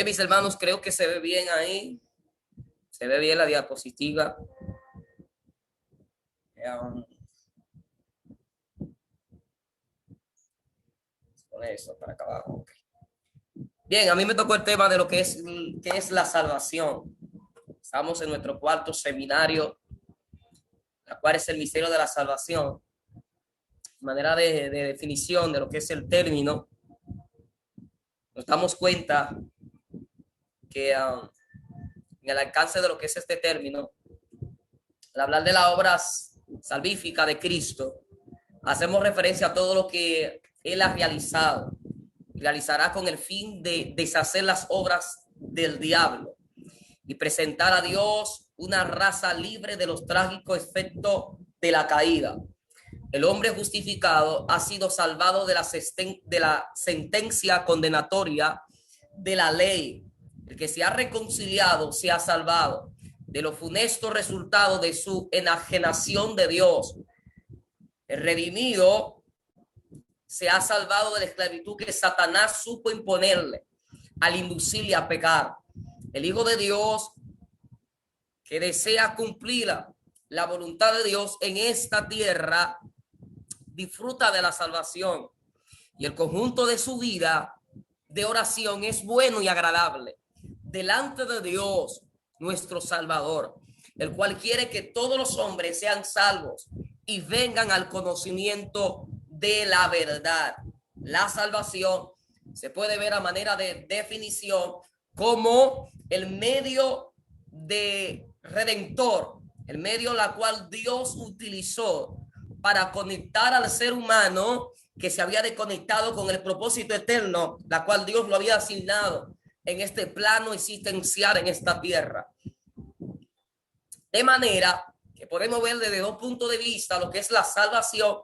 Mis hermanos, creo que se ve bien ahí. Se ve bien la diapositiva. Poner eso para acá abajo. Okay. Bien, a mí me tocó el tema de lo que es la salvación. Estamos en nuestro cuarto seminario, la cual es el misterio de la salvación. Manera de definición de lo que es el término. Nos damos cuenta que en el alcance de lo que es este término, al hablar de la obra salvífica de Cristo, hacemos referencia a todo lo que Él ha realizado, realizará con el fin de deshacer las obras del diablo y presentar a Dios una raza libre de los trágicos efectos de la caída. El hombre justificado ha sido salvado de la sentencia condenatoria de la ley. El que se ha reconciliado se ha salvado de los funestos resultados de su enajenación de Dios. El redimido se ha salvado de la esclavitud que Satanás supo imponerle al inducirle a pecar. El Hijo de Dios, que desea cumplir la voluntad de Dios en esta tierra, disfruta de la salvación, y el conjunto de su vida de oración es bueno y agradable delante de Dios, nuestro Salvador, el cual quiere que todos los hombres sean salvos y vengan al conocimiento de la verdad. La salvación se puede ver a manera de definición como el medio de redentor, el medio la cual Dios utilizó para conectar al ser humano que se había desconectado con el propósito eterno, la cual Dios lo había asignado en este plano existencial en esta tierra. De manera que podemos ver desde dos puntos de vista lo que es la salvación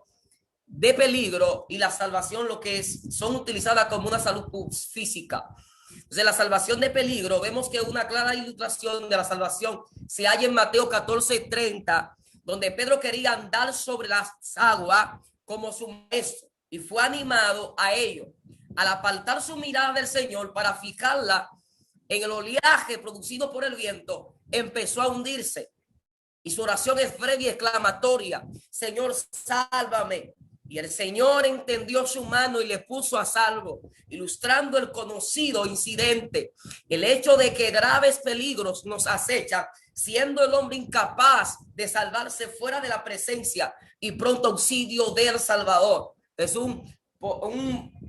de peligro y la salvación lo que son utilizadas como una salud física. Entonces, la salvación de peligro, vemos que una clara ilustración de la salvación se halla en Mateo 14:30, donde Pedro quería andar sobre las aguas como su maestro y fue animado a ello. Al apartar su mirada del Señor para fijarla en el oleaje producido por el viento, empezó a hundirse. Y su oración es breve y exclamatoria: Señor, sálvame. Y el Señor entendió su mano y le puso a salvo, ilustrando el conocido incidente, el hecho de que graves peligros nos acechan, siendo el hombre incapaz de salvarse fuera de la presencia y pronto auxilio del Salvador. Es un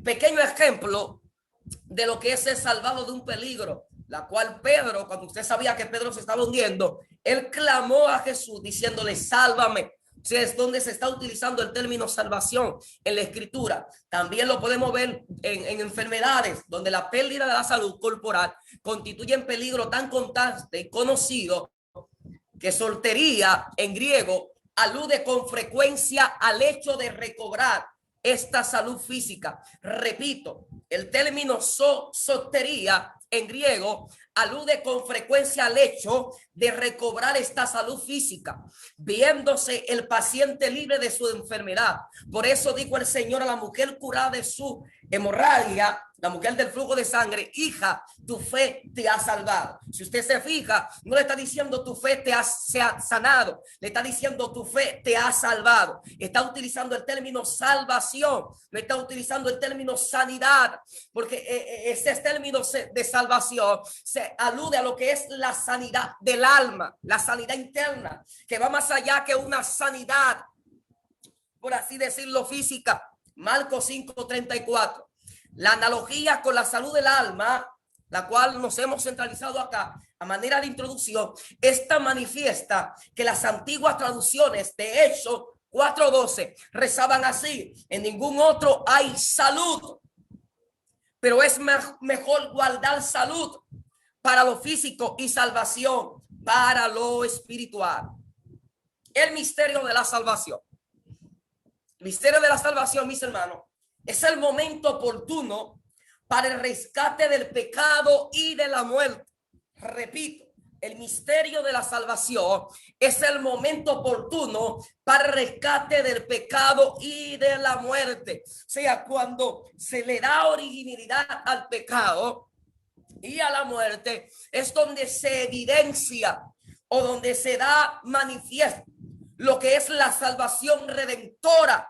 pequeño ejemplo de lo que es ser salvado de un peligro, la cual Pedro, cuando usted sabía que Pedro se estaba hundiendo, él clamó a Jesús diciéndole: sálvame. O sea, es donde se está utilizando el término salvación en la escritura. También lo podemos ver en enfermedades donde la pérdida de la salud corporal constituye un peligro tan constante y conocido que soltería en griego alude con frecuencia al hecho de recobrar esta salud física. Repito, el término sotería en griego alude con frecuencia al hecho de recobrar esta salud física, viéndose el paciente libre de su enfermedad. Por eso dijo el Señor a la mujer curada de su hemorragia, la mujer del flujo de sangre: hija, tu fe te ha salvado. Si usted se fija, no le está diciendo tu fe te ha sanado, le está diciendo tu fe te ha salvado. Está utilizando el término salvación, no está utilizando el término sanidad, porque ese término de salvación se alude a lo que es la sanidad del alma, la sanidad interna, que va más allá que una sanidad, por así decirlo, física. Marcos 5:34. La analogía con la salud del alma, la cual nos hemos centralizado acá a manera de introducción, esta manifiesta que las antiguas traducciones de Hechos 4:12 rezaban así: en ningún otro hay salud, pero es mejor guardar salud para lo físico y salvación para lo espiritual. El misterio de la salvación. El misterio de la salvación, mis hermanos, es el momento oportuno para el rescate del pecado y de la muerte. Repito, el misterio de la salvación es el momento oportuno para el rescate del pecado y de la muerte. O sea, cuando se le da originalidad al pecado, y a la muerte, es donde se evidencia o donde se da manifiesto lo que es la salvación redentora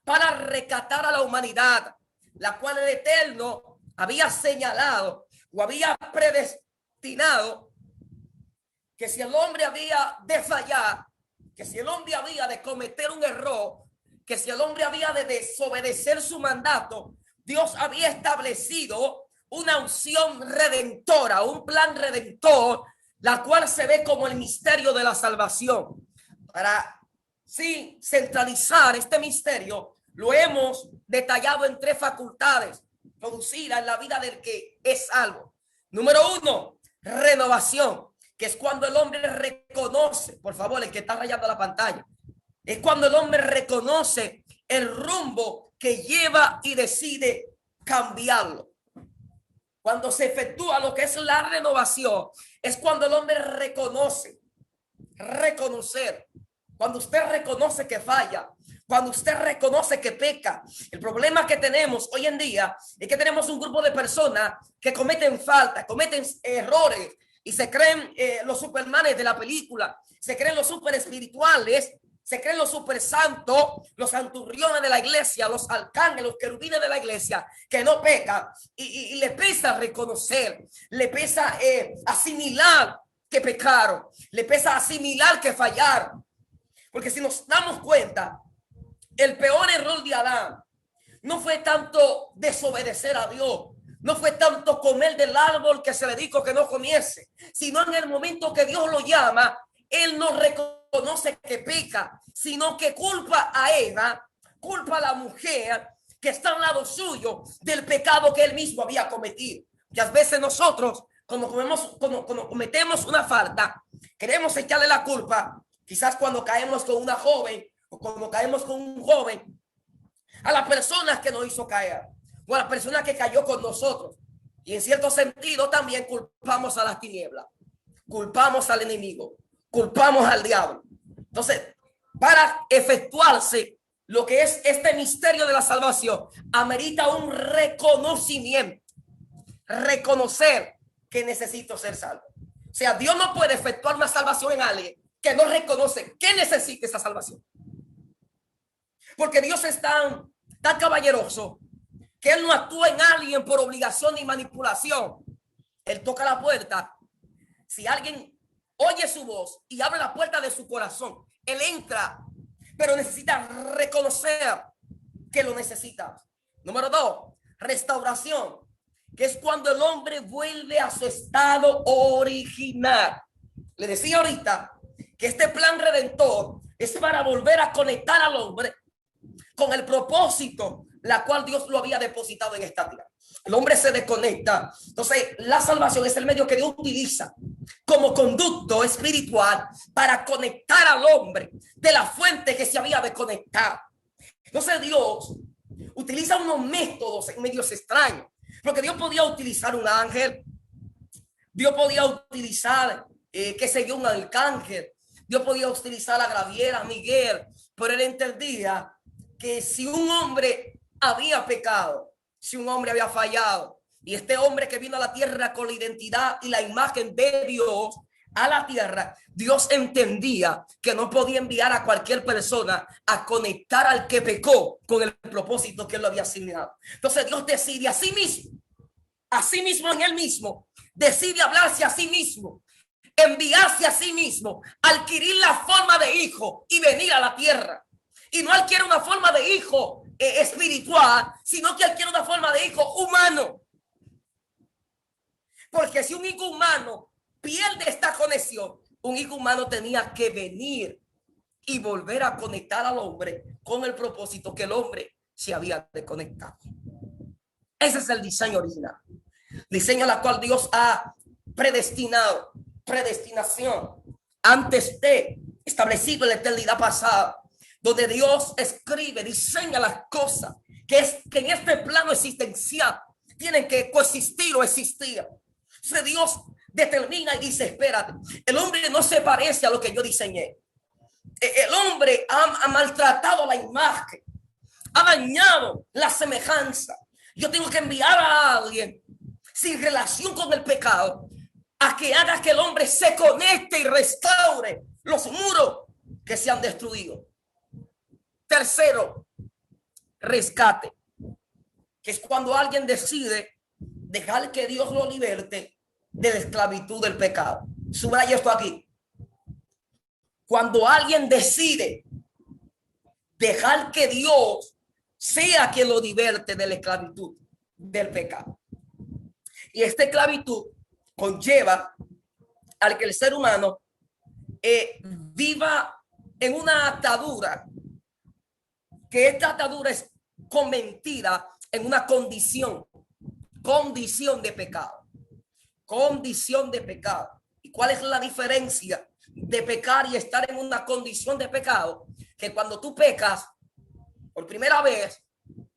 para rescatar a la humanidad, la cual el Eterno había señalado o había predestinado que si el hombre había de fallar, que si el hombre había de cometer un error, que si el hombre había de desobedecer su mandato, Dios había establecido una unción redentora, un plan redentor, la cual se ve como el misterio de la salvación. Para sí centralizar este misterio, lo hemos detallado en 3 facultades producidas en la vida del que es salvo. Número 1, renovación, que es cuando el hombre reconoce, por favor, el que está rayando la pantalla, es cuando el hombre reconoce el rumbo que lleva y decide cambiarlo. Cuando se efectúa lo que es la renovación, es cuando el hombre reconocer. Cuando usted reconoce que falla, cuando usted reconoce que peca. El problema que tenemos hoy en día es que tenemos un grupo de personas que cometen faltas, cometen errores y se creen los supermanes de la película, se creen los super espirituales, se creen los super santos, los santurriones de la iglesia, los arcángeles, los querubines de la iglesia, que no pecan y le pesa reconocer, le pesa asimilar que pecaron, le pesa asimilar que fallaron. Porque si nos damos cuenta, el peor error de Adán no fue tanto desobedecer a Dios, no fue tanto comer del árbol que se le dijo que no comiese, sino en el momento que Dios lo llama, él no reconoce que peca, sino que culpa a Eva, culpa a la mujer que está al lado suyo del pecado que él mismo había cometido. Muchas veces nosotros, cuando cometemos una falta, queremos echarle la culpa, quizás cuando caemos con una joven o cuando caemos con un joven, a la persona que nos hizo caer o a la persona que cayó con nosotros. Y en cierto sentido también culpamos a las tinieblas, culpamos al enemigo, culpamos al diablo. Entonces, para efectuarse lo que es este misterio de la salvación, amerita un reconocimiento, reconocer que necesito ser salvo. O sea, Dios no puede efectuar una salvación en alguien que no reconoce que necesita esa salvación. Porque Dios es tan caballeroso que Él no actúa en alguien por obligación ni manipulación. Él toca la puerta. Si alguien oye su voz y abre la puerta de su corazón, Él entra, pero necesita reconocer que lo necesita. Número 2, restauración, que es cuando el hombre vuelve a su estado original. Le decía ahorita que este plan redentor es para volver a conectar al hombre con el propósito la cual Dios lo había depositado en esta tierra. El hombre se desconecta. Entonces, la salvación es el medio que Dios utiliza como conducto espiritual para conectar al hombre de la fuente que se había desconectado. Entonces, Dios utiliza unos métodos en medios extraños, porque Dios podía utilizar un ángel, Dios podía utilizar, qué sé yo, un arcángel, Dios podía utilizar a Gabriel, a Miguel, pero él entendía que si un hombre había pecado, si un hombre había fallado, y este hombre que vino a la tierra con la identidad y la imagen de Dios a la tierra, Dios entendía que no podía enviar a cualquier persona a conectar al que pecó con el propósito que él lo había asignado. Entonces Dios decide a sí mismo en él mismo, decide hablarse a sí mismo, enviarse a sí mismo, adquirir la forma de hijo y venir a la tierra. Y no adquiere una forma de hijo espiritual, sino que adquiere una forma de hijo humano. Porque si un hijo humano pierde esta conexión, un hijo humano tenía que venir y volver a conectar al hombre con el propósito que el hombre se había desconectado. Ese es el diseño original. Diseño a la cual Dios ha predestinado, predestinación, antes de establecido en la eternidad pasada, donde Dios escribe, diseña las cosas que en este plano existencial tienen que coexistir o existir. Entonces Dios determina y dice, espérate, el hombre no se parece a lo que yo diseñé. El hombre ha maltratado la imagen, ha dañado la semejanza. Yo tengo que enviar a alguien sin relación con el pecado, a que haga que el hombre se conecte y restaure los muros que se han destruido. Tercero, rescate, que es cuando alguien decide dejar que Dios lo liberte de la esclavitud del pecado. Subraya esto aquí. Cuando alguien decide dejar que Dios sea quien lo liberte de la esclavitud del pecado. Y esta esclavitud conlleva al que el ser humano viva en una atadura, que esta atadura es convertida en una condición de pecado. Condición de pecado. ¿Y cuál es la diferencia de pecar y estar en una condición de pecado? Que cuando tú pecas por primera vez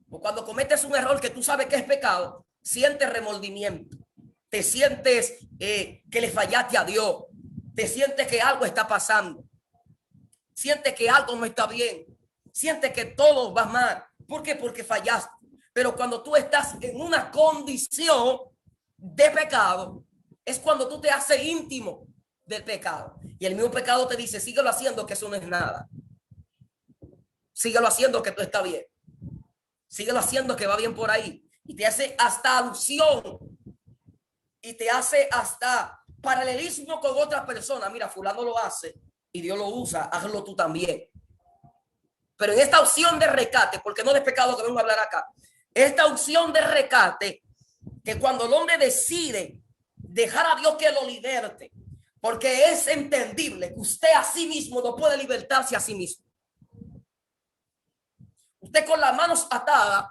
o cuando cometes un error que tú sabes que es pecado, sientes remordimiento, te sientes que le fallaste a Dios, te sientes que algo está pasando, sientes que algo no está bien, sientes que todo va mal. ¿Por qué? Porque fallaste. Pero cuando tú estás en una condición de pecado, es cuando tú te haces íntimo del pecado. Y el mismo pecado te dice, síguelo haciendo, que eso no es nada. Síguelo haciendo, que tú está bien. Síguelo haciendo, que va bien por ahí. Y te hace hasta alusión. Y te hace hasta paralelismo con otra persona. Mira, fulano lo hace y Dios lo usa, hazlo tú también. Pero en esta opción de rescate, porque no de pecado que vengo a hablar acá, esta opción de rescate, que cuando el hombre decide dejar a Dios que lo liberte, porque es entendible que usted a sí mismo no puede libertarse a sí mismo. Usted con las manos atadas,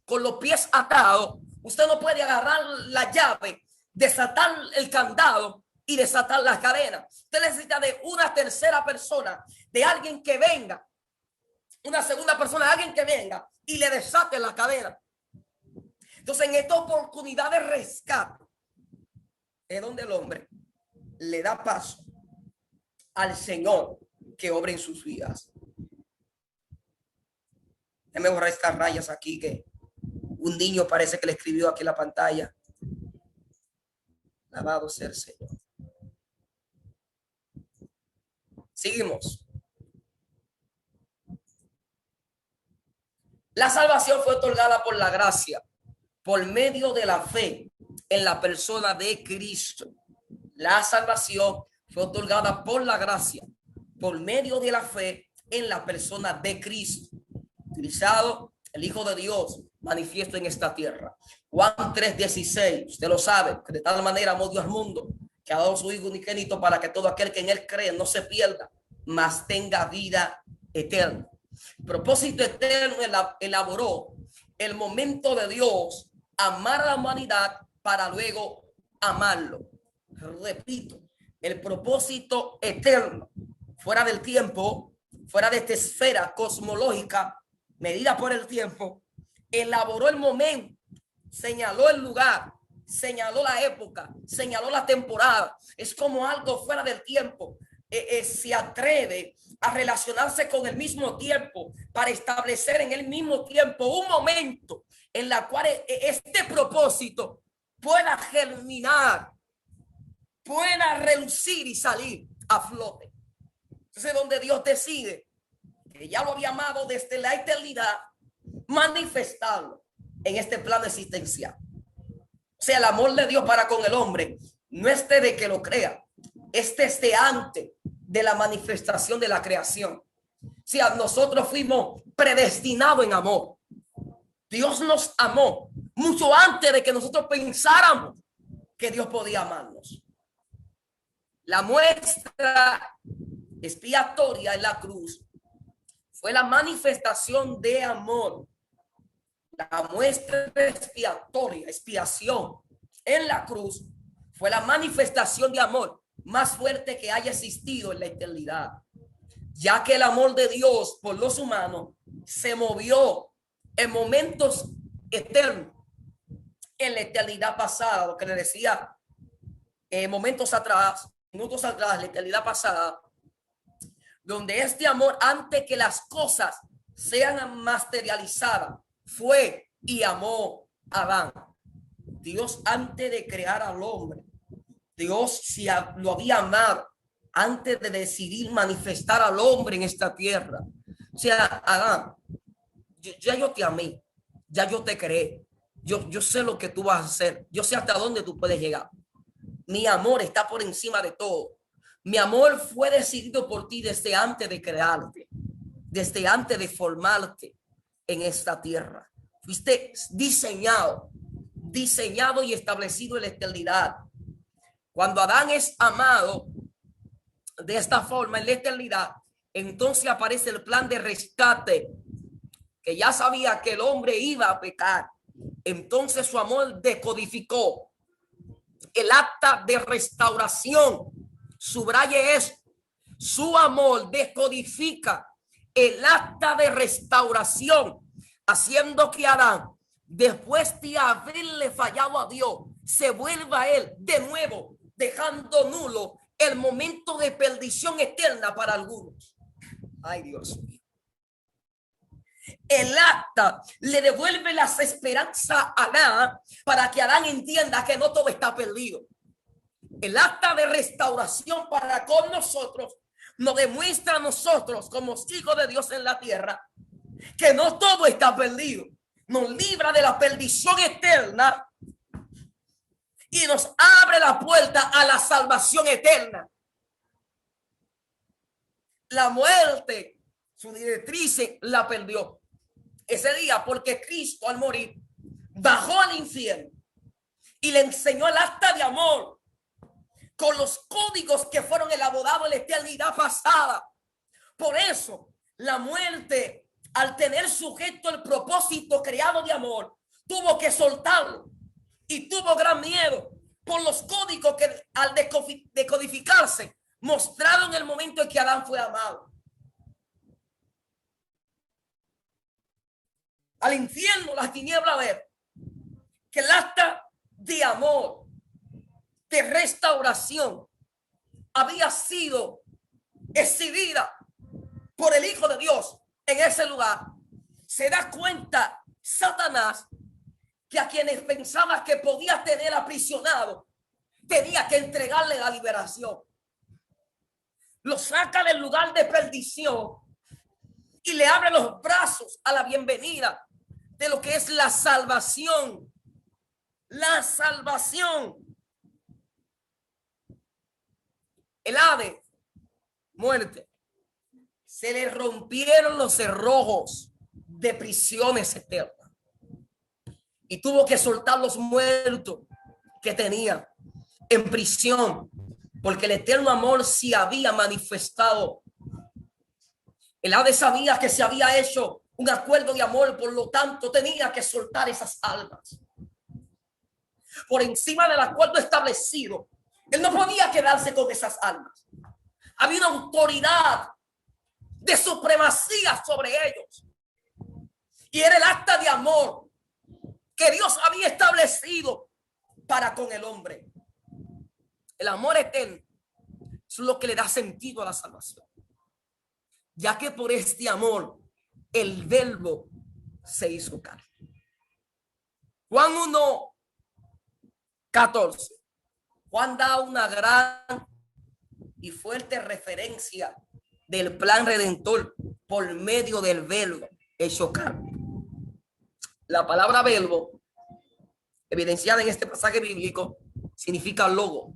con los pies atados, usted no puede agarrar la llave, desatar el candado y desatar las cadenas. Usted necesita de una tercera persona, de alguien que venga, una segunda persona, alguien que venga y le desate la cadena. Entonces, en esta oportunidad de rescate es donde el hombre le da paso al Señor que obra en sus vidas. Déjame borrar estas rayas aquí que un niño parece que le escribió aquí en la pantalla. Alabado sea el Señor. Seguimos. La salvación fue otorgada por la gracia, por medio de la fe en la persona de Cristo. La salvación fue otorgada por la gracia, por medio de la fe en la persona de Cristo, utilizado el Hijo de Dios manifiesto en esta tierra. Juan 3:16, usted lo sabe, que de tal manera amó Dios al mundo, que ha dado su Hijo unigénito para que todo aquel que en él cree no se pierda, mas tenga vida eterna. Propósito eterno elaboró el momento de Dios amar a la humanidad para luego amarlo. Repito, el propósito eterno, fuera del tiempo, fuera de esta esfera cosmológica medida por el tiempo, elaboró el momento, señaló el lugar, señaló la época, señaló la temporada. Es como algo fuera del tiempo. Se atreve a relacionarse con el mismo tiempo para establecer en el mismo tiempo un momento en la cual este propósito pueda germinar, pueda relucir y salir a flote. Entonces, donde Dios decide que ya lo había amado desde la eternidad, manifestarlo en este plano existencial. O sea, el amor de Dios para con el hombre no es desde que lo crea, es desde antes de la manifestación de la creación. O sea, nosotros fuimos predestinados en amor. Dios nos amó mucho antes de que nosotros pensáramos que Dios podía amarnos. La muestra expiatoria en la cruz fue la manifestación de amor. La muestra expiatoria, expiación en la cruz fue la manifestación de amor más fuerte que haya existido en la eternidad, ya que el amor de Dios por los humanos se movió en momentos eternos, en la eternidad pasada, lo que le decía momentos atrás, minutos atrás, la eternidad pasada, donde este amor, antes que las cosas sean materializadas, fue y amó a Adán. Dios antes de crear al hombre, Dios lo había amado antes de decidir manifestar al hombre en esta tierra. O sea, Adán, ya yo te amé, ya yo te creé, yo sé lo que tú vas a hacer, yo sé hasta dónde tú puedes llegar. Mi amor está por encima de todo. Mi amor fue decidido por ti desde antes de crearte, desde antes de formarte en esta tierra. Fuiste diseñado y establecido en la eternidad. Cuando Adán es amado de esta forma en la eternidad, entonces aparece el plan de rescate, que ya sabía que el hombre iba a pecar. Entonces su amor decodificó el acta de restauración. Subraye eso. Su amor decodifica el acta de restauración, haciendo que Adán, después de haberle fallado a Dios, se vuelva a él de nuevo, dejando nulo el momento de perdición eterna para algunos. Ay, Dios mío. El acta le devuelve las esperanzas a Adán para que Adán entienda que no todo está perdido. El acta de restauración para con nosotros nos demuestra a nosotros como hijos de Dios en la tierra que no todo está perdido. Nos libra de la perdición eterna y nos abre la puerta a la salvación eterna. La muerte, su directriz, la perdió ese día porque Cristo al morir bajó al infierno y le enseñó el acta de amor con los códigos que fueron elaborados en la eternidad pasada. Por eso la muerte, al tener sujeto el propósito creado de amor, tuvo que soltarlo y tuvo gran miedo por los códigos que al decodificarse mostraron el momento en que Adán fue amado. Al infierno, las tinieblas, ver que el acta de amor, de restauración, había sido exhibida por el Hijo de Dios en ese lugar. Se da cuenta Satanás que a quienes pensaba que podía tener aprisionado, tenía que entregarle la liberación. Lo saca del lugar de perdición y le abre los brazos a la bienvenida de lo que es la salvación. La salvación. El ave, muerte. Se le rompieron los cerrojos de prisiones eternas y tuvo que soltar los muertos que tenía en prisión, porque el eterno amor se había manifestado. El ave sabía que se había hecho un acuerdo de amor, por lo tanto tenía que soltar esas almas por encima del acuerdo establecido. Él no podía quedarse con esas almas. Había una autoridad de supremacía sobre ellos y era el acta de amor que Dios había establecido para con el hombre. El amor eterno es lo que le da sentido a la salvación, ya que por este amor el verbo se hizo carne. Juan 1:14. Juan da una gran y fuerte referencia del plan redentor por medio del verbo hecho carne. La palabra verbo, evidenciada en este pasaje bíblico, significa logo,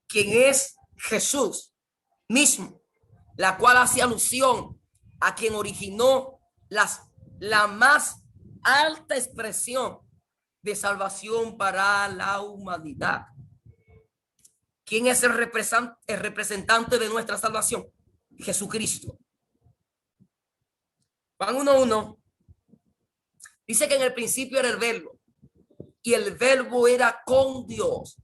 quien es Jesús mismo, la cual hace alusión a quien originó la más alta expresión de salvación para la humanidad. ¿Quién es el representante de nuestra salvación? Jesucristo. Juan 1:1 dice que en el principio era el verbo y el verbo era con Dios.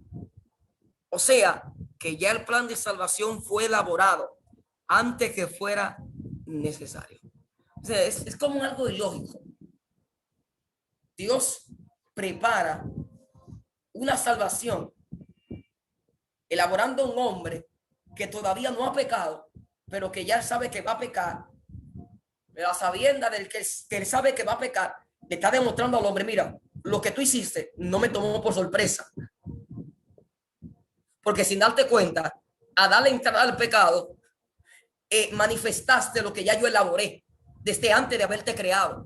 O sea, que ya el plan de salvación fue elaborado antes que fuera necesario. O sea, es como algo ilógico. Dios prepara una salvación elaborando un hombre que todavía no ha pecado, pero que ya sabe que va a pecar. Pero a sabienda del que él sabe que va a pecar, le está demostrando al hombre: mira, lo que tú hiciste no me tomó por sorpresa, porque sin darte cuenta, a darle entrada al pecado, manifestaste lo que ya yo elaboré desde antes de haberte creado.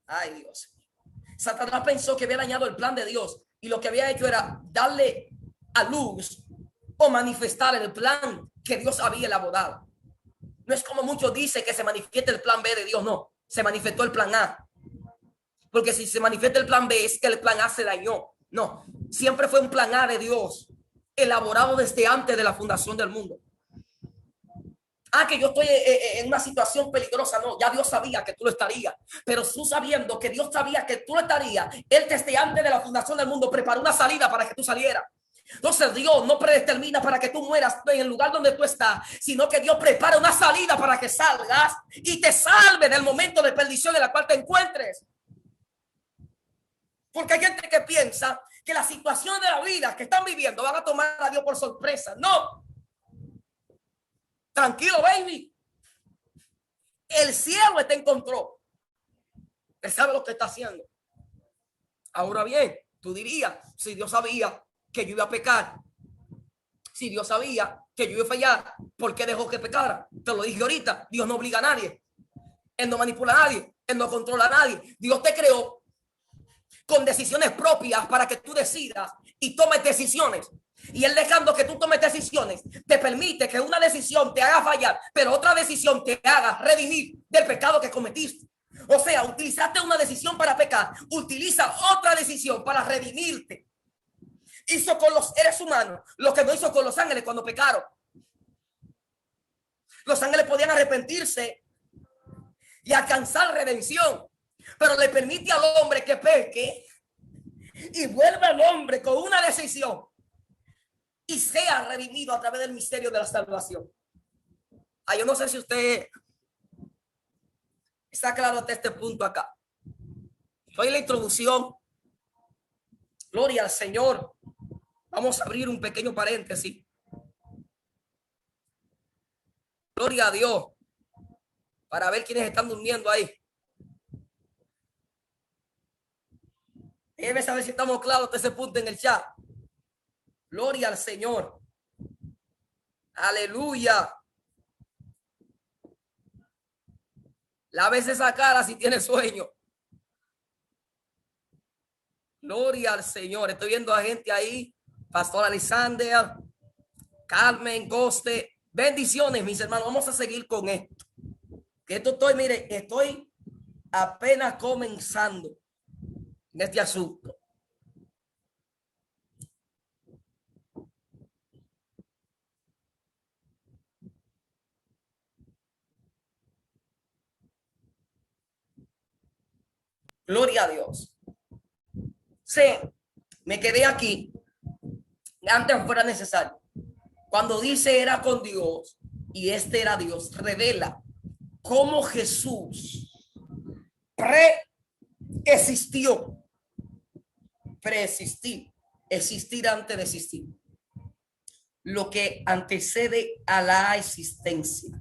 Ay, Dios. Satanás pensó que había dañado el plan de Dios y lo que había hecho era darle a luz o manifestar el plan que Dios había elaborado. No es como muchos dicen que se manifiesta el plan B de Dios, no. Se manifestó el plan A. Porque si se manifiesta el plan B es que el plan A se dañó. No, siempre fue un plan A de Dios, elaborado desde antes de la fundación del mundo. Que yo estoy en una situación peligrosa. No, ya Dios sabía que tú lo estarías. Pero tú sabiendo que Dios sabía que tú lo estarías, Él desde antes de la fundación del mundo preparó una salida para que tú salieras. Entonces Dios no predetermina para que tú mueras en el lugar donde tú estás, sino que Dios prepara una salida para que salgas y te salve del momento de perdición en la cual te encuentres. Porque hay gente que piensa que la situación de la vida que están viviendo van a tomar a Dios por sorpresa. No. Tranquilo, baby. El cielo está en control. Él sabe lo que está haciendo. Ahora bien, tú dirías, si Dios sabía que yo iba a pecar, si Dios sabía que yo iba a fallar, ¿por qué dejó que pecara? Te lo dije ahorita, Dios no obliga a nadie. Él no manipula a nadie. Él no controla a nadie. Dios te creó con decisiones propias para que tú decidas y tomes decisiones. Y Él, dejando que tú tomes decisiones, te permite que una decisión te haga fallar, pero otra decisión te haga redimir del pecado que cometiste. O sea, utilizaste una decisión para pecar, utiliza otra decisión para redimirte. Hizo con los seres humanos lo que no hizo con los ángeles cuando pecaron. Los ángeles podían arrepentirse y alcanzar redención, pero le permite al hombre que peque y vuelva al hombre con una decisión y sea redimido a través del misterio de la salvación. Yo no sé si usted está claro hasta este punto acá. Soy la introducción. Gloria al Señor. Vamos a abrir un pequeño paréntesis. Gloria a Dios. Para ver quiénes están durmiendo ahí. Déjeme saber si estamos claros hasta ese punto en el chat. Gloria al Señor. Aleluya. Lávese esa cara si tiene sueño. Gloria al Señor. Estoy viendo a gente ahí. Pastor Alexander, Carmen, Coste. Bendiciones, mis hermanos. Vamos a seguir con esto. Que esto estoy apenas comenzando en este asunto. Gloria a Dios. Sí, me quedé aquí. Antes fuera necesario. Cuando dice era con Dios y este era Dios, revela cómo Jesús preexistió. Preexistir, existir antes de existir. Lo que antecede a la existencia.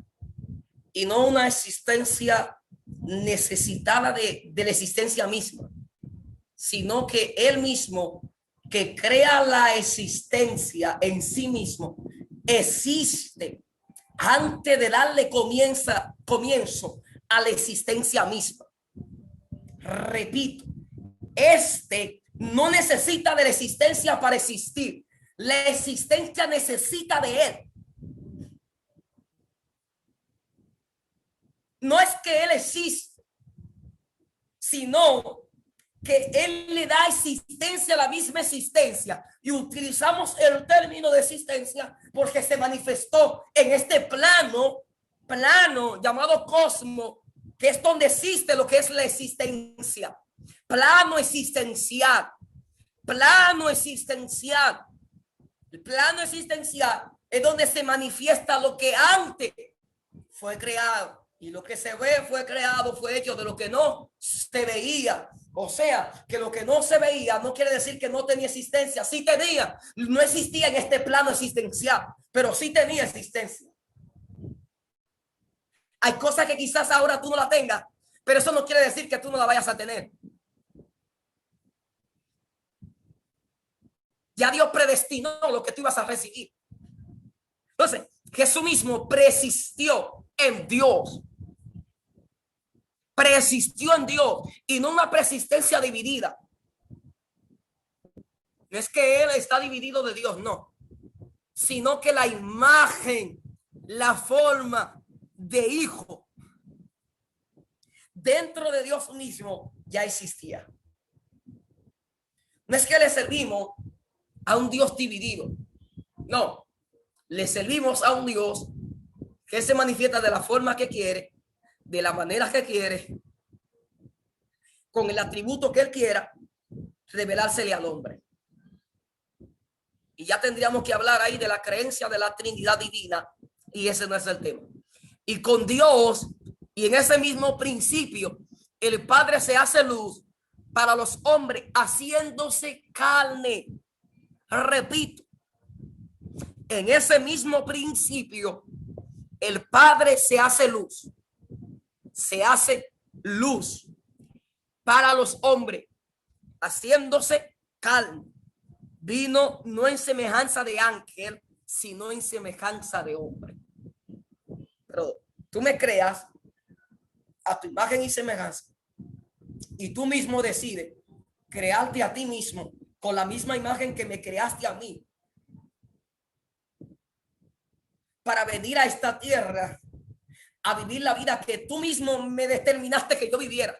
Y no una existencia necesitada de la existencia misma, sino que Él mismo, que crea la existencia en sí mismo, existe antes de darle comienzo a la existencia misma. Repito, no necesita de la existencia para existir. La existencia necesita de Él. No es que Él existe, sino que Él le da existencia a la misma existencia. Y utilizamos el término de existencia porque se manifestó en este plano llamado cosmos, que es donde existe lo que es la existencia. Plano existencial. Plano existencial. El plano existencial es donde se manifiesta lo que antes fue creado. Y lo que se ve fue creado, fue hecho de lo que no se veía. O sea, que lo que no se veía no quiere decir que no tenía existencia. Sí tenía. No existía en este plano existencial, pero sí tenía existencia. Hay cosas que quizás ahora tú no la tengas, Pero eso no quiere decir que tú no la vayas a tener. Ya Dios predestinó lo que tú ibas a recibir. Entonces, Jesús mismo persistió en Dios. Persistió en Dios y no una persistencia dividida. No es que Él está dividido de Dios, no. Sino que la imagen, la forma de hijo dentro de Dios mismo ya existía. No es que le servimos a un Dios dividido. No, le servimos a un Dios que se manifiesta de la forma que quiere, de la manera que quiere, con el atributo que Él quiera, revelársele al hombre. Y ya tendríamos que hablar ahí de la creencia de la Trinidad divina, y ese no es el tema. Y con Dios, y en ese mismo principio, el Padre se hace luz para los hombres, haciéndose carne. Repito, en ese mismo principio, el Padre se hace luz para los hombres, haciéndose carne. Vino no en semejanza de ángel, sino en semejanza de hombre. Pero tú me creas a tu imagen y semejanza, y tú mismo decides crearte a ti mismo con la misma imagen que me creaste a mí, para venir a esta tierra a vivir la vida que tú mismo me determinaste que yo viviera.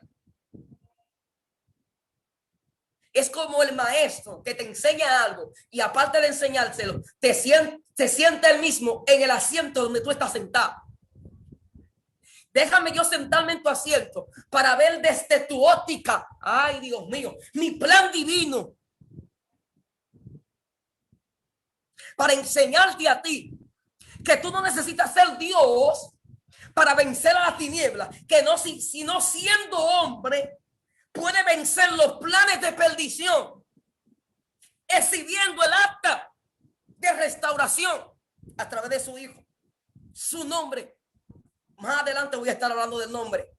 Es como el maestro que te enseña algo y aparte de enseñárselo, te sienta él mismo en el asiento donde tú estás sentado. Déjame yo sentarme en tu asiento para ver desde tu óptica, ay Dios mío, mi plan divino, para enseñarte a ti que tú no necesitas ser Dios para vencer a la tiniebla, que no, sino siendo hombre puede vencer los planes de perdición, exhibiendo el acta de restauración a través de su hijo, su nombre. Más adelante voy a estar hablando del nombre.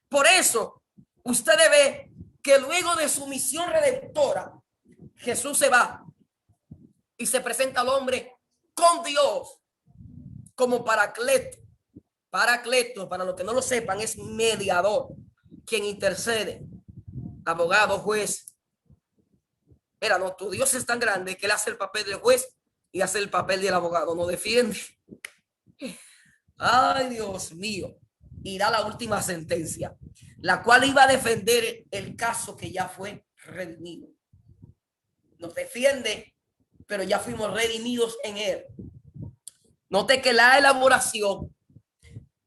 Por eso usted ve que luego de su misión redentora, Jesús se va y se presenta al hombre con Dios como Paracleto. Paracleto, para los que no lo sepan, es mediador, quien intercede, abogado, juez. Mira, no, tu Dios es tan grande que él hace el papel del juez y hace el papel del abogado, no defiende. Ay, Dios mío. Y da la última sentencia, la cual iba a defender el caso que ya fue redimido. Nos defiende, pero ya fuimos redimidos en él. Note que la elaboración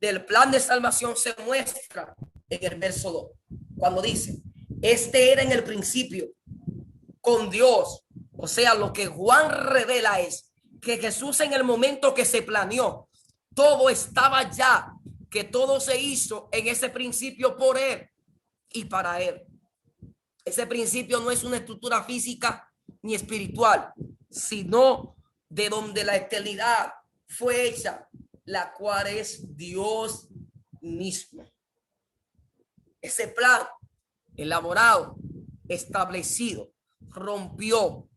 del plan de salvación se muestra en el verso 2, cuando dice, este era en el principio con Dios. O sea, lo que Juan revela es que Jesús, en el momento que se planeó, todo estaba ya, que todo se hizo en ese principio por él y para él. Ese principio no es una estructura física ni espiritual, sino de donde la eternidad fue hecha, la cual es Dios mismo. Ese plan elaborado, establecido, rompió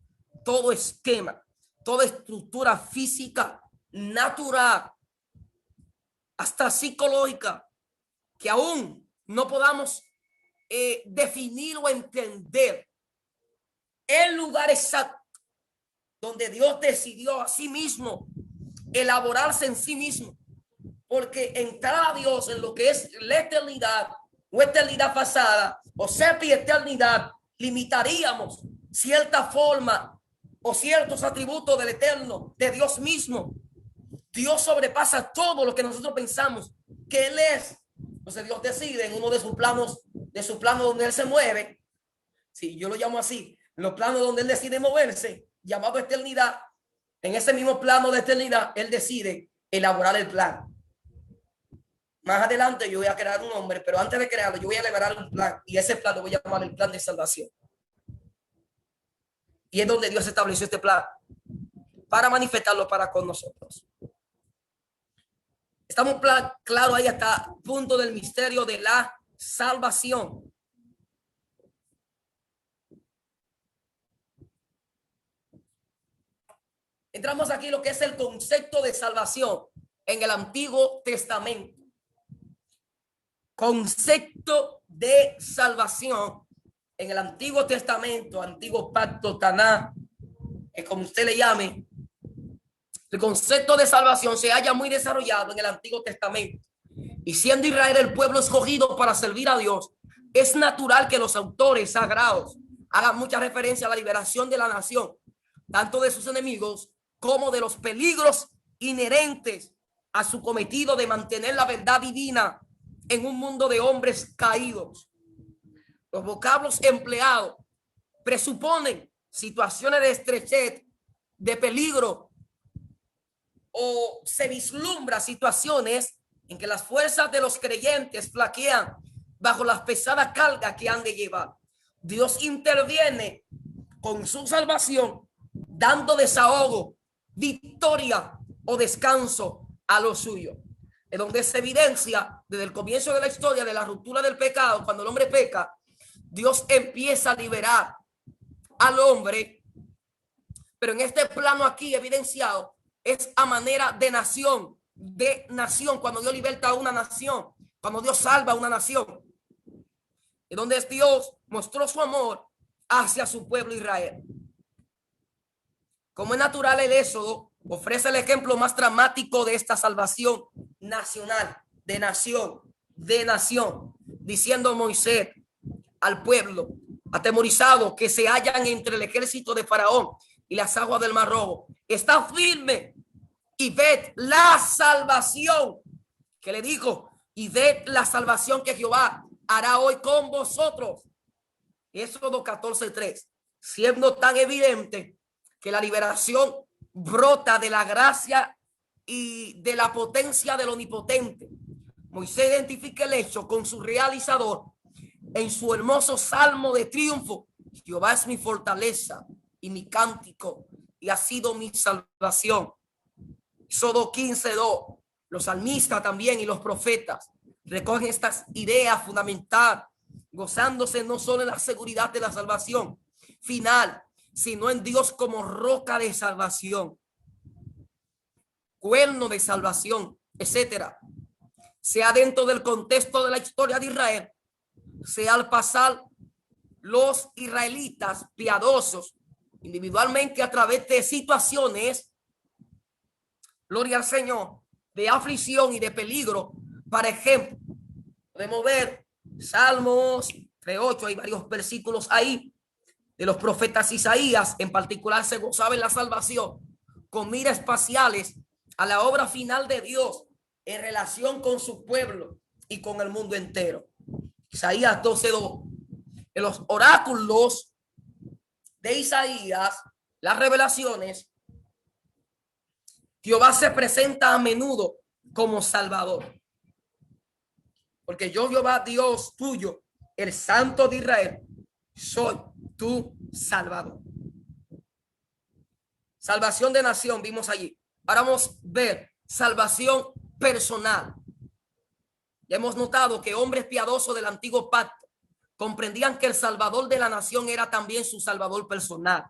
todo esquema, toda estructura física, natural, hasta psicológica, que aún no podamos definir o entender el lugar exacto donde Dios decidió a sí mismo elaborarse en sí mismo, porque entrar a Dios en lo que es la eternidad o eternidad pasada o sepia eternidad, limitaríamos cierta forma o ciertos atributos del eterno, de Dios mismo. Dios sobrepasa todo lo que nosotros pensamos que Él es. Entonces Dios decide en uno de sus planos donde Él se mueve, si yo lo llamo así, los planos donde Él decide moverse, llamado eternidad, en ese mismo plano de eternidad, Él decide elaborar el plan. Más adelante yo voy a crear un nombre, pero antes de crearlo yo voy a elaborar un plan, y ese plan lo voy a llamar el plan de salvación. Y es donde Dios estableció este plan para manifestarlo para con nosotros. Estamos claros ahí hasta el punto del misterio de la salvación. Entramos aquí lo que es el concepto de salvación en el Antiguo Testamento. Concepto de salvación en el Antiguo Testamento, Antiguo Pacto, Taná, como usted le llame. El concepto de salvación se halla muy desarrollado en el Antiguo Testamento. Y siendo Israel el pueblo escogido para servir a Dios, es natural que los autores sagrados hagan mucha referencia a la liberación de la nación, tanto de sus enemigos como de los peligros inherentes a su cometido de mantener la verdad divina en un mundo de hombres caídos. Los vocablos empleados presuponen situaciones de estrechez, de peligro, o se vislumbra situaciones en que las fuerzas de los creyentes flaquean bajo las pesadas cargas que han de llevar. Dios interviene con su salvación, dando desahogo, victoria o descanso a lo suyo. Es donde se evidencia desde el comienzo de la historia de la ruptura del pecado. Cuando el hombre peca, Dios empieza a liberar al hombre, pero en este plano aquí evidenciado es a manera de nación, cuando Dios liberta a una nación, cuando Dios salva a una nación, es donde Dios mostró su amor hacia su pueblo Israel. Como es natural, el Éxodo ofrece el ejemplo más dramático de esta salvación nacional, de nación, diciendo Moisés al pueblo atemorizado que se hallan entre el ejército de Faraón y las aguas del Mar Rojo: está firme y ved la salvación que le dijo, y ved la salvación que Jehová hará hoy con vosotros. Éxodo 14:3, siendo tan evidente que la liberación brota de la gracia y de la potencia del omnipotente. Moisés identifica el hecho con su realizador en su hermoso salmo de triunfo: Jehová es mi fortaleza y mi cántico, y ha sido mi salvación. Éxodo 15:2. Los salmistas también y los profetas recogen estas ideas fundamentales, gozándose no solo en la seguridad de la salvación final, sino en Dios como roca de salvación, cuerno de salvación, etcétera. Sea dentro del contexto de la historia de Israel, sea al pasar los israelitas piadosos individualmente a través de situaciones, gloria al Señor, de aflicción y de peligro. Por ejemplo, podemos ver Salmos 3:8, hay varios versículos ahí de los profetas. Isaías en particular se gozaba en la salvación con miras espaciales a la obra final de Dios en relación con su pueblo y con el mundo entero. Isaías 12:2. En los oráculos de Isaías, las revelaciones, Jehová se presenta a menudo como Salvador. Porque yo, Jehová, Dios tuyo, el Santo de Israel, soy tu Salvador. Salvación de nación, vimos allí. Ahora vamos a ver salvación personal. Ya hemos notado que hombres piadosos del antiguo pacto comprendían que el Salvador de la nación era también su Salvador personal.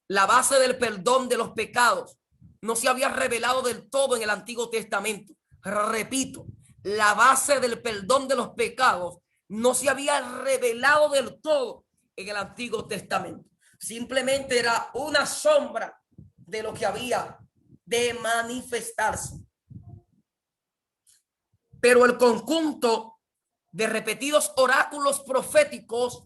La base del perdón de los pecados no se había revelado del todo en el Antiguo Testamento. Repito, la base del perdón de los pecados no se había revelado del todo en el Antiguo Testamento. Simplemente era una sombra de lo que había de manifestarse. Pero el conjunto de repetidos oráculos proféticos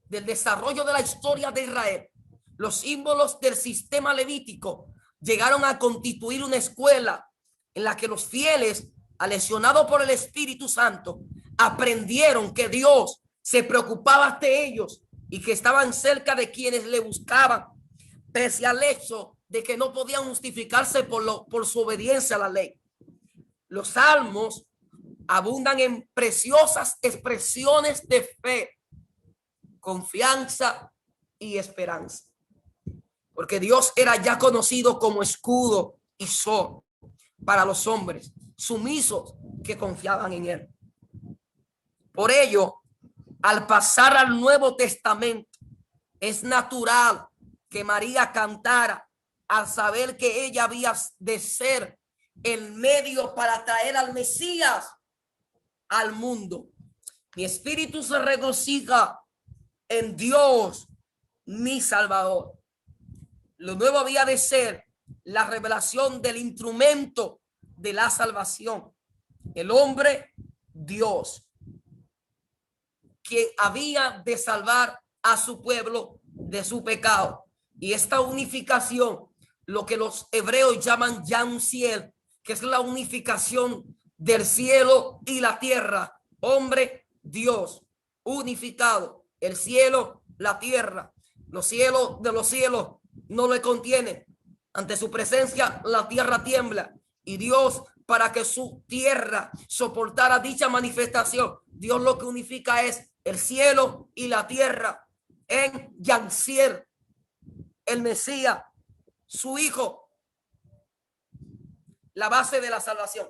del desarrollo de la historia de Israel, los símbolos del sistema levítico, llegaron a constituir una escuela en la que los fieles, aleccionados por el Espíritu Santo, aprendieron que Dios se preocupaba de ellos y que estaban cerca de quienes le buscaban, pese al hecho de que no podían justificarse por su obediencia a la ley. Los salmos abundan en preciosas expresiones de fe, confianza y esperanza, porque Dios era ya conocido como escudo y sol para los hombres. sumisos que confiaban en él. Por ello, al pasar al Nuevo Testamento, es natural que María cantara al saber que ella había de ser el medio para traer al Mesías al mundo. Mi espíritu se regocija en Dios, mi Salvador. Lo nuevo había de ser la revelación del instrumento de la salvación. El hombre, Dios, que había de salvar a su pueblo de su pecado. Y esta unificación, lo que los hebreos llaman Yam-Siel, que es la unificación del cielo y la tierra, hombre, Dios, unificado, el cielo, la tierra, los cielos de los cielos no le contienen. Ante su presencia la tierra tiembla, y Dios, para que su tierra soportara dicha manifestación, Dios lo que unifica es el cielo y la tierra en Yam-Siel, el Mesías, su hijo, la base de la salvación.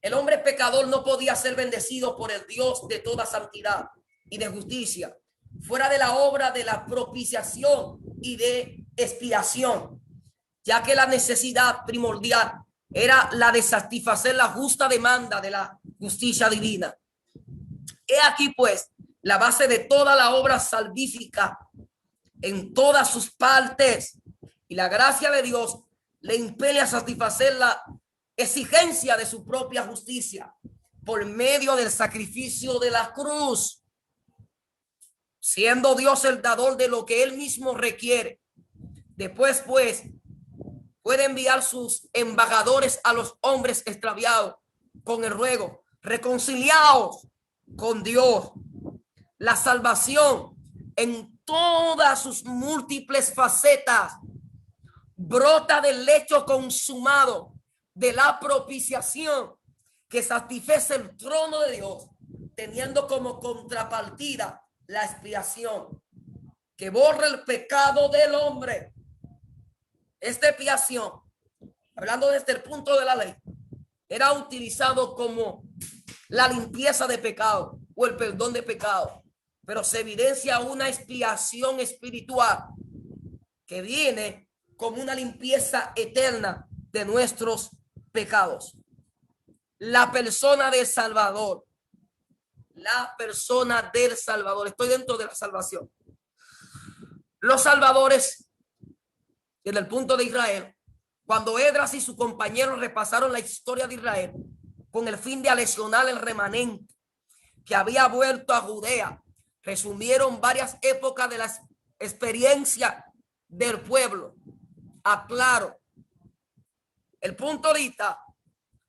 El hombre pecador no podía ser bendecido por el Dios de toda santidad y de justicia, fuera de la obra de la propiciación y de expiación, ya que la necesidad primordial era la de satisfacer la justa demanda de la justicia divina. He aquí pues la base de toda la obra salvífica en todas sus partes, y la gracia de Dios le impele a satisfacer la exigencia de su propia justicia por medio del sacrificio de la cruz, siendo Dios el dador de lo que él mismo requiere. Después pues puede enviar sus embajadores a los hombres extraviados con el ruego: reconciliaos con Dios. La salvación en todas sus múltiples facetas brota del hecho consumado de la propiciación que satisface el trono de Dios, teniendo como contrapartida la expiación que borra el pecado del hombre. Esta expiación, hablando desde el punto de la ley, era utilizado como la limpieza de pecado o el perdón de pecado, pero se evidencia una expiación espiritual que viene como una limpieza eterna de nuestros pecados. La persona del Salvador, la persona del Salvador. Estoy dentro de la salvación. Los salvadores, desde el punto de Israel, cuando Esdras y sus compañeros repasaron la historia de Israel con el fin de aleccionar el remanente que había vuelto a Judea, resumieron varias épocas de la experiencia del pueblo. Aclaro, el punto ahorita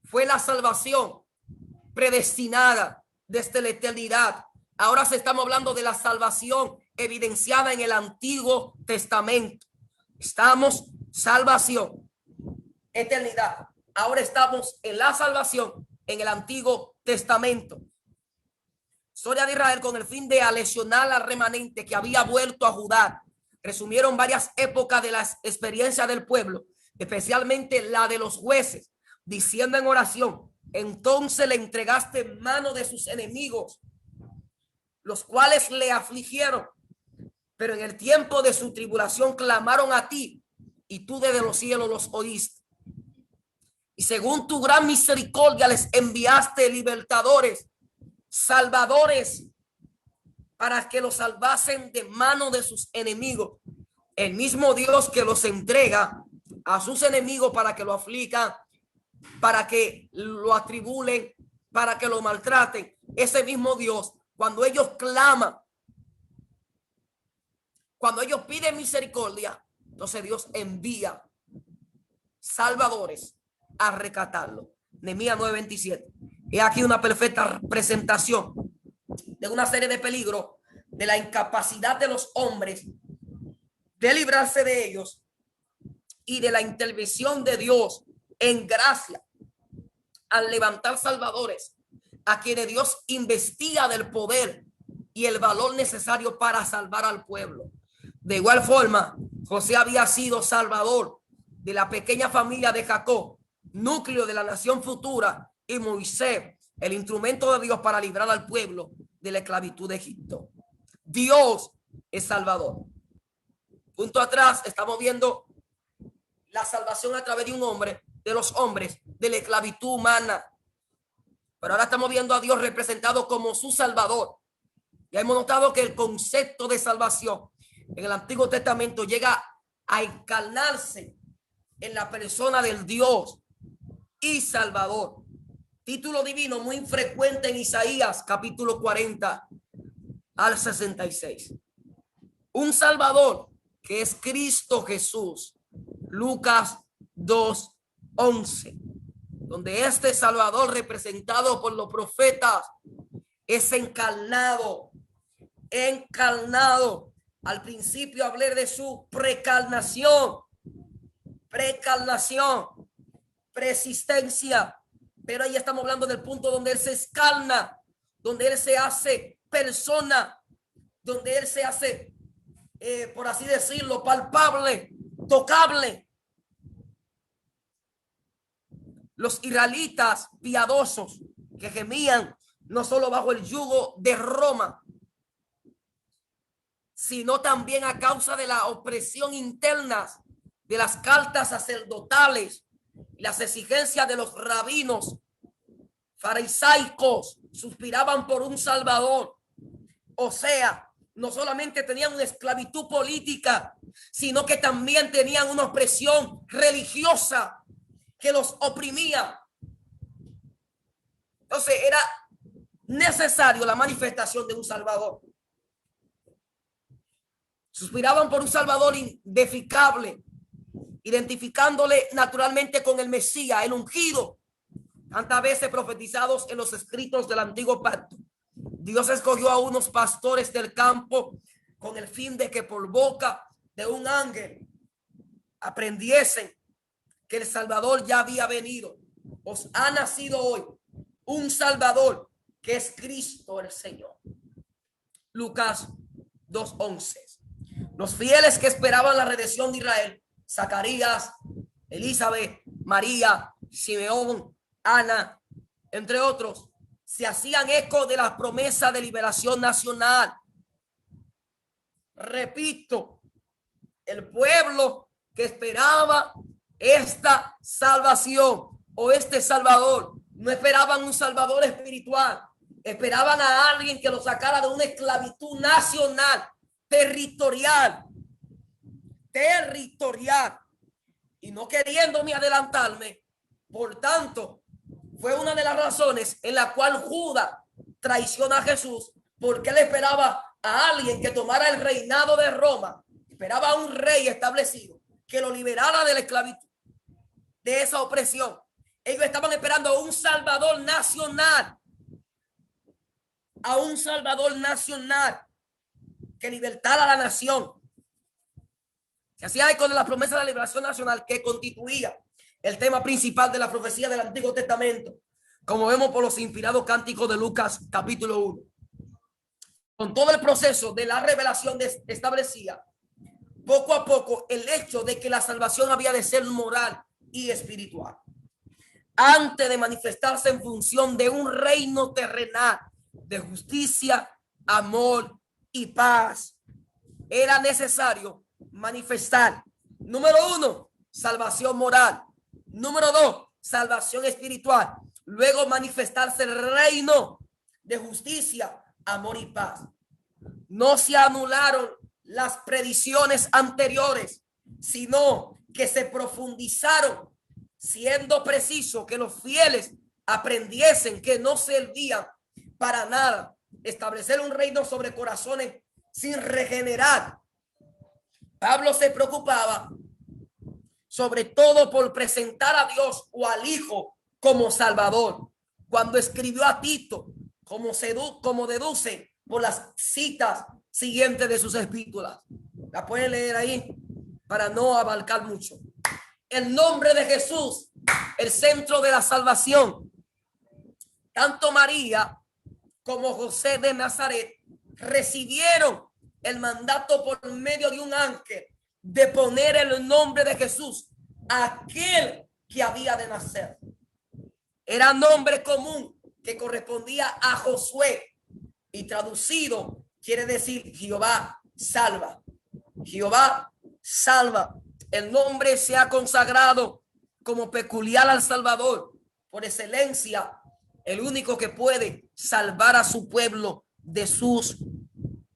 fue la salvación predestinada desde la eternidad. Ahora se estamos hablando de la salvación evidenciada en el Antiguo Testamento. Estamos salvación, eternidad. Ahora estamos en la salvación en el Antiguo Testamento. Historia de Israel con el fin de aleccionar al remanente que había vuelto a Judá. Resumieron varias épocas de las experiencias del pueblo, especialmente la de los jueces, diciendo en oración: entonces le entregaste en mano de sus enemigos, los cuales le afligieron, pero en el tiempo de su tribulación clamaron a ti, y tú desde los cielos los oíste. Y según tu gran misericordia les enviaste libertadores, salvadores, para que los salvasen de mano de sus enemigos. El mismo Dios que los entrega a sus enemigos para que lo aflijan, para que lo atribulen, para que lo maltraten. Ese mismo Dios, cuando ellos claman, cuando ellos piden misericordia, entonces Dios envía salvadores a rescatarlo. Nehemías 9:27. He aquí una perfecta presentación de una serie de peligros, de la incapacidad de los hombres de librarse de ellos y de la intervención de Dios en gracia al levantar salvadores a quienes Dios investiga del poder y el valor necesario para salvar al pueblo. De igual forma, José había sido salvador de la pequeña familia de Jacob, núcleo de la nación futura, y Moisés, el instrumento de Dios para librar al pueblo de la esclavitud de Egipto. Dios es Salvador. Punto atrás estamos viendo la salvación a través de un hombre, de los hombres, de la esclavitud humana. Pero ahora estamos viendo a Dios representado como su Salvador. Ya hemos notado que el concepto de salvación en el Antiguo Testamento llega a encarnarse en la persona del Dios y Salvador. Título divino muy frecuente en Isaías capítulo 40 al 66. Un Salvador que es Cristo Jesús. Lucas 2:11, donde este Salvador representado por los profetas es encarnado. Al principio hablé de su precarnación, persistencia, pero ahí estamos hablando del punto donde Él se encarna, donde Él se hace persona, donde Él se hace, por así decirlo, palpable, tocable. Los israelitas piadosos que gemían no solo bajo el yugo de Roma, sino también a causa de la opresión interna de las cartas sacerdotales, las exigencias de los rabinos farisaicos, suspiraban por un Salvador. O sea, no solamente tenían una esclavitud política, sino que también tenían una opresión religiosa que los oprimía. Entonces era necesario la manifestación de un Salvador. Suspiraban por un Salvador indefectible, identificándole naturalmente con el Mesías, el ungido, tantas veces profetizados en los escritos del Antiguo Pacto. Dios escogió a unos pastores del campo con el fin de que por boca de un ángel aprendiesen que el Salvador ya había venido. Os ha nacido hoy un Salvador que es Cristo el Señor. Lucas 2:11. Los fieles que esperaban la redención de Israel, Zacarías, Elizabeth, María, Simeón, Ana, entre otros, se hacían eco de la promesa de liberación nacional. Repito, el pueblo que esperaba esta salvación o este Salvador, no esperaban un Salvador espiritual, esperaban a alguien que lo sacara de una esclavitud nacional, territorial, y no queriéndome adelantarme. Por tanto, fue una de las razones en la cual Judas traiciona a Jesús, porque él esperaba a alguien que tomara el reinado de Roma, esperaba a un rey establecido que lo liberara de la esclavitud, de esa opresión. Ellos estaban esperando a un Salvador nacional, que libertara a la nación. Se hacía eco de la promesa de la liberación nacional, que constituía el tema principal de la profecía del Antiguo Testamento, como vemos por los inspirados cánticos de Lucas capítulo 1. Con todo el proceso de la revelación establecía poco a poco el hecho de que la salvación había de ser moral y espiritual, antes de manifestarse en función de un reino terrenal de justicia, amor y paz. Era necesario manifestar, número 1, salvación moral; número 2, salvación espiritual; luego manifestarse el reino de justicia, amor y paz. No se anularon las predicciones anteriores, sino que se profundizaron, siendo preciso que los fieles aprendiesen que no servían para nada establecer un reino sobre corazones sin regenerar. Pablo se preocupaba sobre todo por presentar a Dios o al Hijo como Salvador, cuando escribió a Tito, como deduce por las citas siguientes de sus epístolas. La pueden leer ahí para no abarcar mucho. El nombre de Jesús, el centro de la salvación. Tanto María como José de Nazaret recibieron el mandato por medio de un ángel de poner el nombre de Jesús a aquel que había de nacer. Era nombre común que correspondía a Josué y traducido quiere decir Jehová salva. Jehová salva. El nombre se ha consagrado como peculiar al Salvador, por excelencia, el único que puede salvar a su pueblo de sus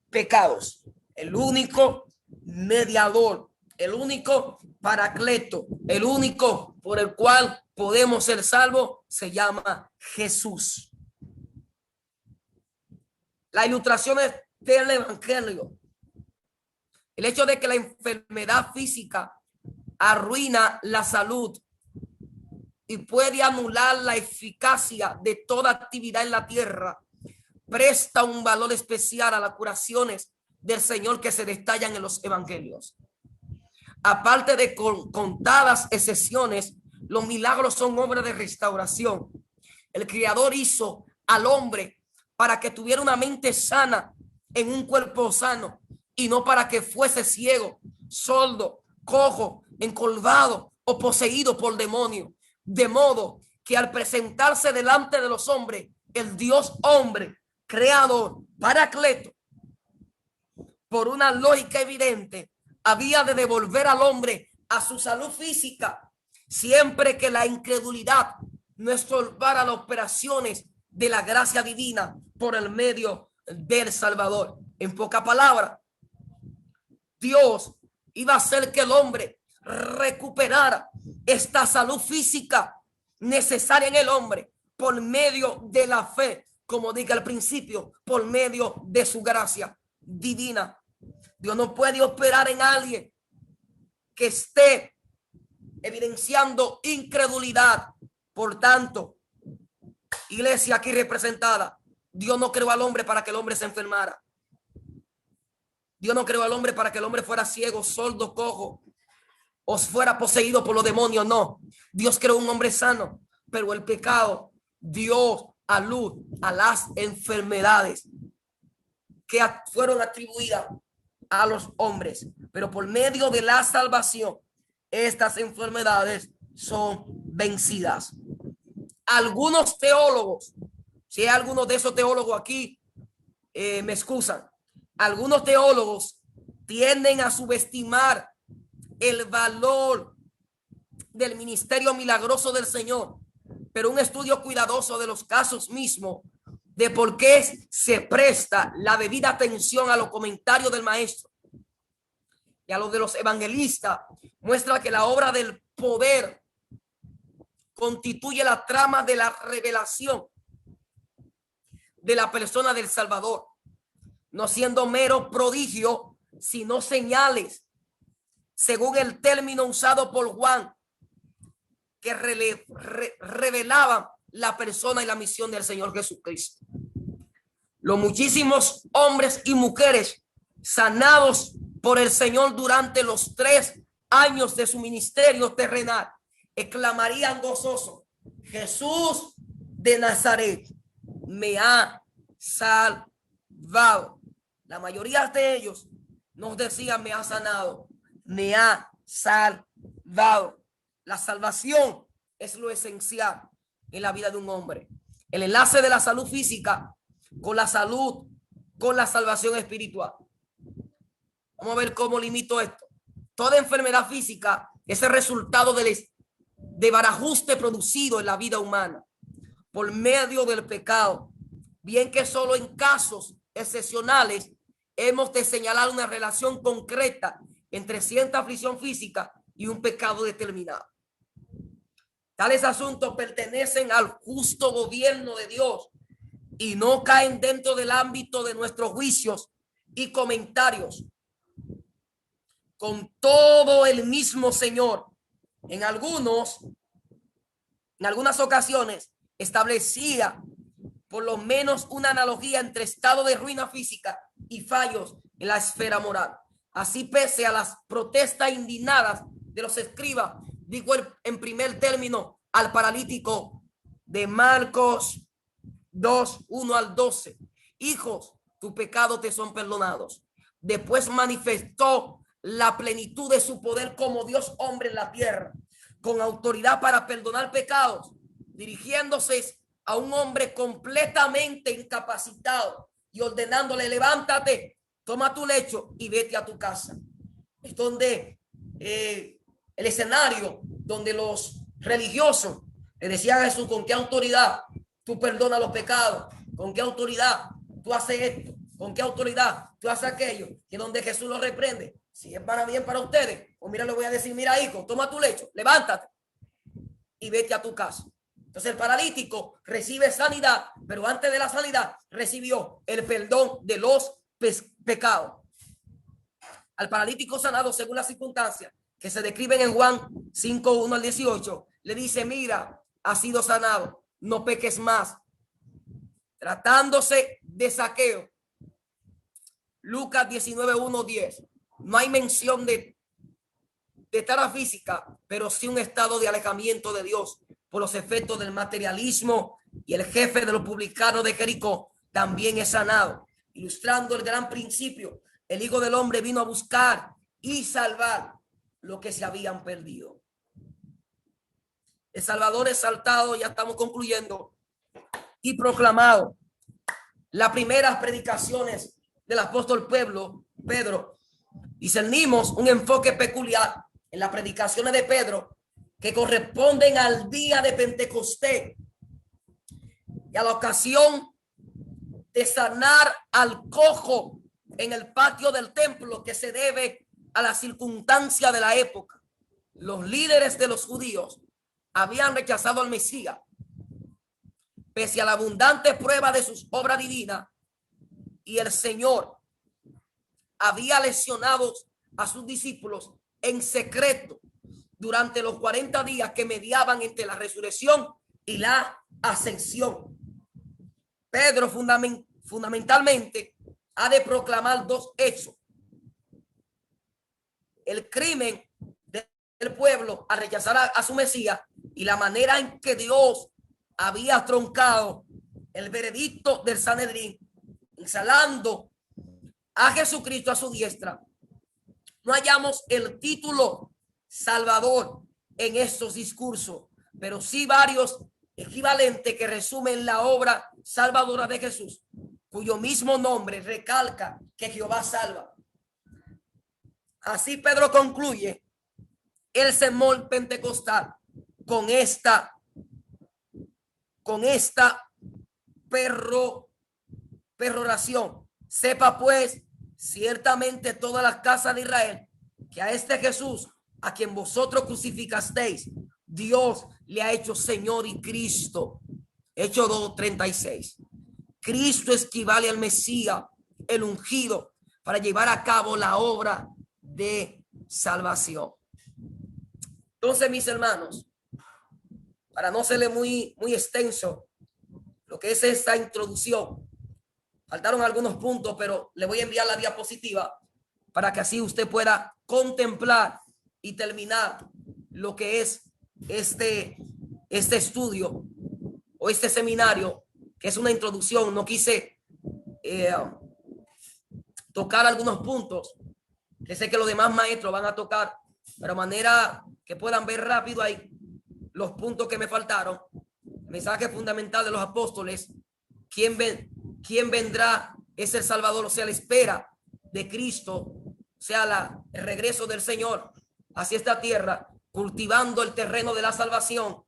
pecados, el único mediador, el único paracleto, el único por el cual podemos ser salvos, se llama Jesús. La ilustración del evangelio, el hecho de que la enfermedad física arruina la salud y puede anular la eficacia de toda actividad en la tierra, presta un valor especial a las curaciones del Señor que se detallan en los evangelios. Aparte de contadas excepciones, los milagros son obra de restauración. El Creador hizo al hombre para que tuviera una mente sana en un cuerpo sano y no para que fuese ciego, sordo, cojo, encorvado o poseído por demonios. De modo que al presentarse delante de los hombres, el Dios hombre, creador, paracleto, por una lógica evidente, había de devolver al hombre a su salud física, siempre que la incredulidad no estorbara las operaciones de la gracia divina por el medio del Salvador. En pocas palabras, Dios iba a hacer que el hombre recuperara esta salud física necesaria en el hombre por medio de la fe, como dije al principio, por medio de su gracia divina. Dios no puede operar en alguien que esté evidenciando incredulidad. Por tanto, iglesia aquí representada, Dios no creó al hombre para que el hombre se enfermara. Dios no creó al hombre para que el hombre fuera ciego, sordo, cojo o fuera poseído por los demonios. No, Dios creó un hombre sano, pero el pecado dio a luz a las enfermedades que fueron atribuidas a los hombres, pero por medio de la salvación estas enfermedades son vencidas. Algunos teólogos, si hay algunos de esos teólogos aquí, me excusan. Algunos teólogos tienden a subestimar el valor del ministerio milagroso del Señor, pero un estudio cuidadoso de los casos mismos, de por qué se presta la debida atención a los comentarios del maestro y a los de los evangelistas, muestra que la obra del poder constituye la trama de la revelación de la persona del Salvador, no siendo mero prodigio, sino señales, según el término usado por Juan, que revelaban la persona y la misión del Señor Jesucristo. Los muchísimos hombres y mujeres sanados por el Señor durante los 3 años de su ministerio terrenal exclamarían gozoso: Jesús de Nazaret me ha salvado. La mayoría de ellos nos decían: me ha sanado, me ha salvado. La salvación es lo esencial en la vida de un hombre. El enlace de la salud física con la salud, con la salvación espiritual. Vamos a ver cómo limito esto. Toda enfermedad física es el resultado de barajuste producido en la vida humana por medio del pecado. Bien que solo en casos excepcionales hemos de señalar una relación concreta entre cierta aflicción física y un pecado determinado. Tales asuntos pertenecen al justo gobierno de Dios y no caen dentro del ámbito de nuestros juicios y comentarios. Con todo, el mismo Señor en algunas ocasiones establecía por lo menos una analogía entre estado de ruina física y fallos en la esfera moral. Así, pese a las protestas indignadas de los escribas, dijo en primer término al paralítico de Marcos 2, 1 al 12: hijos, tus pecados te son perdonados. Después manifestó la plenitud de su poder como Dios hombre en la tierra, con autoridad para perdonar pecados, dirigiéndose a un hombre completamente incapacitado y ordenándole: levántate, toma tu lecho y vete a tu casa. Es donde el escenario donde los religiosos le decían a Jesús: ¿con qué autoridad tú perdonas los pecados? ¿Con qué autoridad tú haces esto? ¿Con qué autoridad tú haces aquello? Y donde Jesús lo reprende: si es para bien para ustedes, pues mira, le voy a decir: mira, hijo, toma tu lecho, levántate y vete a tu casa. Entonces el paralítico recibe sanidad, pero antes de la sanidad recibió el perdón de los pecados. Al paralítico sanado según las circunstancias que se describen en Juan 5:1 al 18, le dice: mira, has sido sanado, no peques más. Tratándose de Zaqueo, Lucas 19:1-10, no hay mención de tara física, pero sí un estado de alejamiento de Dios por los efectos del materialismo. Y el jefe de los publicanos de Jericó también es sanado, ilustrando el gran principio: el Hijo del Hombre vino a buscar y salvar lo que se habían perdido. El Salvador exaltado, ya estamos concluyendo, y proclamado. Las primeras predicaciones del apóstol Pedro, discernimos un enfoque peculiar en las predicaciones de Pedro que corresponden al día de Pentecostés y a la ocasión de sanar al cojo en el patio del templo, que se debe a la circunstancia de la época. Los líderes de los judíos habían rechazado al Mesías pese a la abundante prueba de sus obras divinas, y el Señor había lesionado a sus discípulos en secreto durante los 40 días que mediaban entre la resurrección y la ascensión. Pedro fundamentalmente ha de proclamar dos hechos: el crimen del pueblo al rechazar a su Mesías, y la manera en que Dios había troncado el veredicto del Sanedrín, instalando a Jesucristo a su diestra. No hallamos el título Salvador en estos discursos, pero sí varios equivalentes que resumen la obra salvadora de Jesús, cuyo mismo nombre recalca que Jehová salva. Así Pedro concluye el sermón pentecostal con esta peroración: sepa pues ciertamente todas las casas de Israel que a este Jesús, a quien vosotros crucificasteis, Dios le ha hecho Señor y Cristo. Hechos 2:36. Cristo equivale al Mesías, el ungido, para llevar a cabo la obra de salvación. Entonces, mis hermanos, para no serle muy extenso lo que es esta introducción, faltaron algunos puntos, pero le voy a enviar la diapositiva para que así usted pueda contemplar y terminar lo que es este estudio o este seminario, que es una introducción. No quise tocar algunos puntos que sé que los demás maestros van a tocar, pero de manera que puedan ver rápido ahí los puntos que me faltaron. El mensaje fundamental de los apóstoles: ¿quién vendrá? Es el Salvador, o sea, la espera de Cristo, o sea, el regreso del Señor hacia esta tierra, cultivando el terreno de la salvación.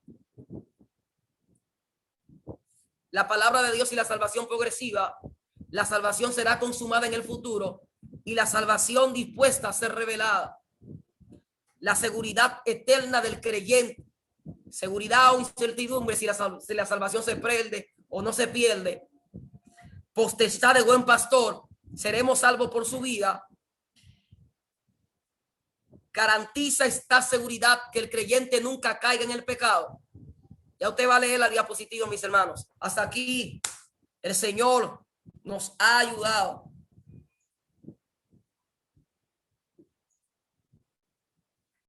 La palabra de Dios y la salvación progresiva. La salvación será consumada en el futuro y la salvación dispuesta a ser revelada. La seguridad eterna del creyente. Seguridad o incertidumbre si la salvación se pierde o no se pierde. Potestad de buen pastor. Seremos salvos por su vida. Garantiza esta seguridad que el creyente nunca caiga en el pecado. Ya usted va a leer la diapositiva, mis hermanos. Hasta aquí el Señor nos ha ayudado